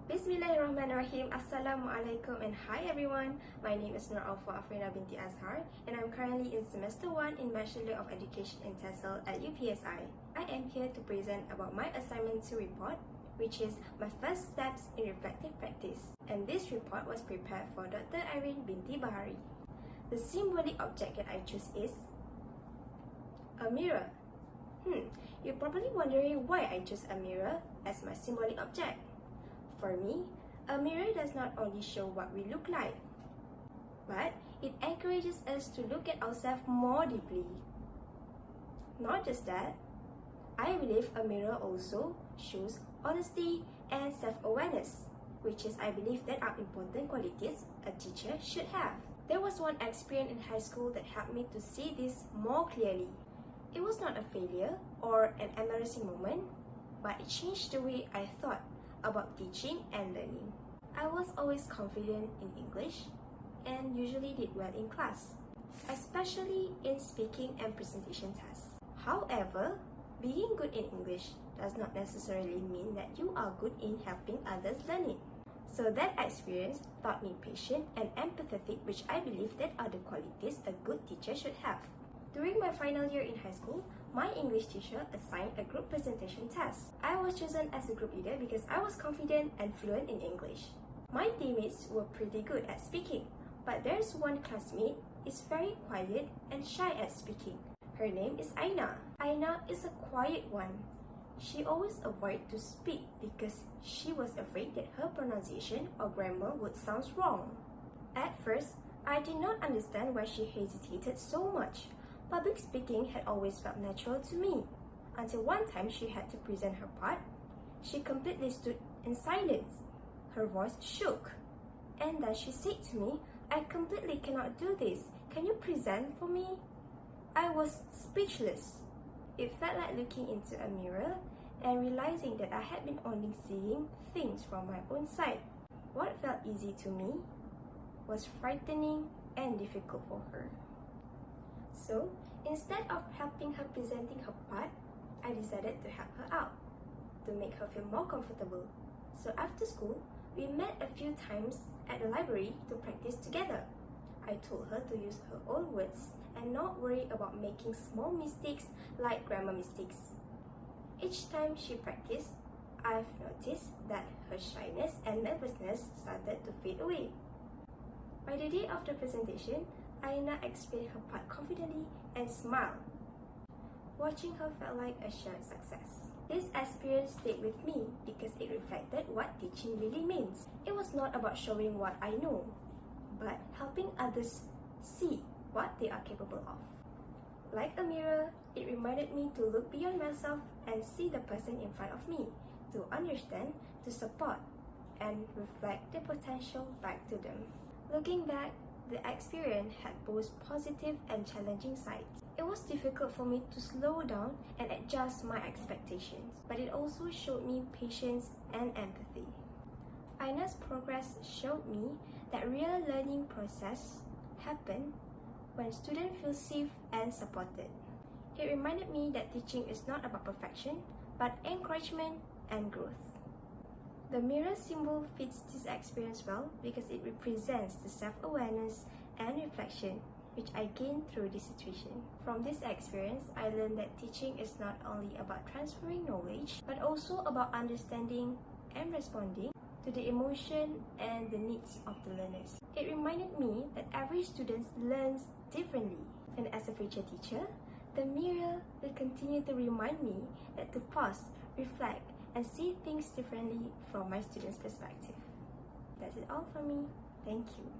Bismillahirrahmanirrahim, assalammualaikum, and hi everyone. My name is Aireen Binti Bahari and I'm currently in semester 1 in Bachelor of Education in TESOL at UPSI. I am here to present about my assignment 2 report, which is my first steps in reflective practice. And this report was prepared for Dr. Aireen Binti Bahari. The symbolic object that I choose is a mirror. You're probably wondering why I chose a mirror as my symbolic object. For me, a mirror does not only show what we look like, but it encourages us to look at ourselves more deeply. Not just that, I believe a mirror also shows honesty and self-awareness, which is I believe that are important qualities a teacher should have. There was one experience in high school that helped me to see this more clearly. It was not a failure or an embarrassing moment, but it changed the way I thought about teaching and learning. I was always confident in English and usually did well in class, especially in speaking and presentation tasks. However, being good in English does not necessarily mean that you are good in helping others learn it. So that experience taught me patience and empathetic, which I believe that are the qualities a good teacher should have. During my final year in high school, my English teacher assigned a group presentation test. I was chosen as a group leader because I was confident and fluent in English. My teammates were pretty good at speaking, but there's one classmate is very quiet and shy at speaking. Her name is Aina. Aina is a quiet one. She always avoided to speak because she was afraid that her pronunciation or grammar would sound wrong. At first, I did not understand why she hesitated so much. Public speaking had always felt natural to me, until one time she had to present her part. She completely stood in silence. Her voice shook. And then she said to me, "I completely cannot do this. Can you present for me?" I was speechless. It felt like looking into a mirror and realizing that I had been only seeing things from my own side. What felt easy to me was frightening and difficult for her. So, instead of helping her presenting her part, I decided to help her out, to make her feel more comfortable. So after school, we met a few times at the library to practice together. I told her to use her own words and not worry about making small mistakes like grammar mistakes. Each time she practiced, I've noticed that her shyness and nervousness started to fade away. By the day of the presentation, Aina explained her part confidently and smiled. Watching her felt like a shared success. This experience stayed with me because it reflected what teaching really means. It was not about showing what I know, but helping others see what they are capable of. Like a mirror, it reminded me to look beyond myself and see the person in front of me, to understand, to support, and reflect the potential back to them. Looking back, the experience had both positive and challenging sides. It was difficult for me to slow down and adjust my expectations, but it also showed me patience and empathy. Aina's progress showed me that real learning process happen when students feel safe and supported. It reminded me that teaching is not about perfection, but encouragement and growth. The mirror symbol fits this experience well because it represents the self-awareness and reflection which I gained through this situation. From this experience, I learned that teaching is not only about transferring knowledge, but also about understanding and responding to the emotion and the needs of the learners. It reminded me that every student learns differently, and as a future teacher, the mirror will continue to remind me that to pause, reflect, and see things differently from my students' perspective. That's it all from me. Thank you.